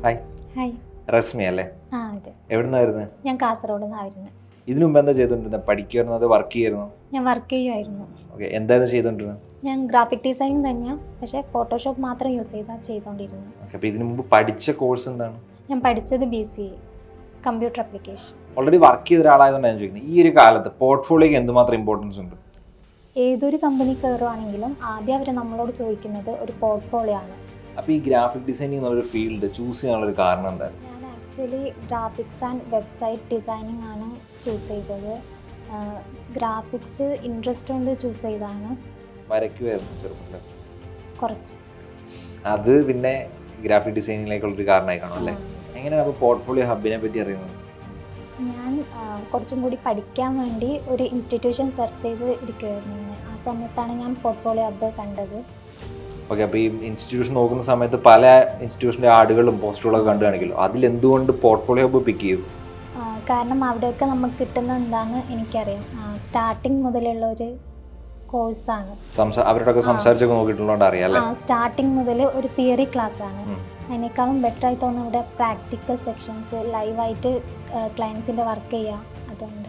Hi. Hi. Resmi അല്ലേ? അതെ. എവിടുന്നായിരുന്നു? ഞാൻ കാസർഗോഡ് നിന്നായിരുന്നു. ഇതിനു മുമ്പ് എന്താ ചെയ്തോണ്ടിരുന്നത്? പഠിക്കുമായിരുന്നു, അത് വർക്ക് ചെയ്യായിരുന്നു? ഞാൻ വർക്ക് ചെയ്യുമായിരുന്നു. ഓക്കെ, എന്തായിരുന്നു ചെയ്തോണ്ടിരുന്നത്? ഞാൻ ഗ്രാഫിക് ഡിസൈനിങ് തന്നെയാണ്, പക്ഷേ ഫോട്ടോഷോപ്പ് മാത്രം യൂസ് ചെയ്തോണ്ടിരുന്നത്. ഓക്കെ, അപ്പോൾ ഇതിനു മുമ്പ് പഠിച്ച കോഴ്സ് എന്താണ്? ഞാൻ പഠിച്ചത് BCA computer application. Already work ചെയ്ത ഒരാളായതുകൊണ്ട് ഞാൻ ചോദിക്കുന്നത്, ഈ ഒരു കാലത്ത് പോർട്ട്ഫോളിയോക്ക് എന്തുമാത്രം ഇമ്പോർട്ടൻസ് ഉണ്ട്? ഏതൊരു കമ്പനി കയറുവാണെങ്കിലും ആദ്യം അവർ നമ്മളോട് ചോദിക്കുന്നത് ഒരു പോർട്ട്ഫോളിയോ ആണ്. അപ്പോൾ ഈ ഗ്രാഫിക് ഡിസൈനിങ് എന്നുള്ളൊരു ഫീൽഡ് ചൂസ് ചെയ്യാനുള്ളൊരു കാരണം എന്തായിരുന്നു? ഞാൻ actually graphics and website designing ആണ് ചൂസ് ചെയ്തത്. ഗ്രാഫിക്സ് ഇൻട്രസ്റ്റ് കൊണ്ട് ചൂസ് ചെയ്തതാണ്. വരയ്ക്കുമായിരുന്നു ചെറുപ്പത്തിൽ? കുറച്ച്. അത് പിന്നെ ഗ്രാഫിക് ഡിസൈനിങ്ങിലേക്കുള്ളൊരു കാരണമായി കാണും അല്ലേ? എങ്ങനെയാണ് അപ്പോൾ പോർട്ട്ഫോളിയോ ഹബിനെ പറ്റി അറിയുന്നത്? ഞാൻ കുറച്ചും കൂടി പഠിക്കാൻ വേണ്ടി ഒരു ഇൻസ്റ്റിറ്റ്യൂഷൻ സെർച്ച് ചെയ്ത് ഇരിക്കുമായിരുന്നു. ആ സമയത്താണ് ഞാൻ പോർട്ട്ഫോളിയോ ഹബ്ബ് കണ്ടത്. ഓക്കെ, അപ്പോൾ ഈ ഇൻസ്റ്റിറ്റ്യൂഷൻ നോക്കുന്ന സമയത്ത് പല ഇൻസ്റ്റിറ്റ്യൂഷൻ്റെ ആടുകളും പോസ്റ്ററുകളൊക്കെ കണ്ടു കാണിക്കുമല്ലോ, അതിലെന്തുകൊണ്ട് പോർട്ട്ഫോളിയോ ഹബ്ബ് പിക്ക് ചെയ്തു? കാരണം അവിടെയൊക്കെ നമുക്ക് കിട്ടുന്ന എന്താണെന്ന് എനിക്കറിയാം. സ്റ്റാർട്ടിങ് മുതലുള്ള ഒരു കോഴ്സാണ്. അവരോടൊക്കെ സംസാരിച്ചൊക്കെ നോക്കിയിട്ടുള്ളതുകൊണ്ട് അറിയാം അല്ലേ? സ്റ്റാർട്ടിങ് മുതൽ ഒരു തിയറി ക്ലാസ് ആണ്. അതിനേക്കാളും ബെറ്റർ ആയി തോന്നുന്നു ഇവിടെ പ്രാക്ടിക്കൽ സെക്ഷൻസ് ലൈവായിട്ട് ക്ലയൻസിൻ്റെ വർക്ക് ചെയ്യാം. അതുകൊണ്ട്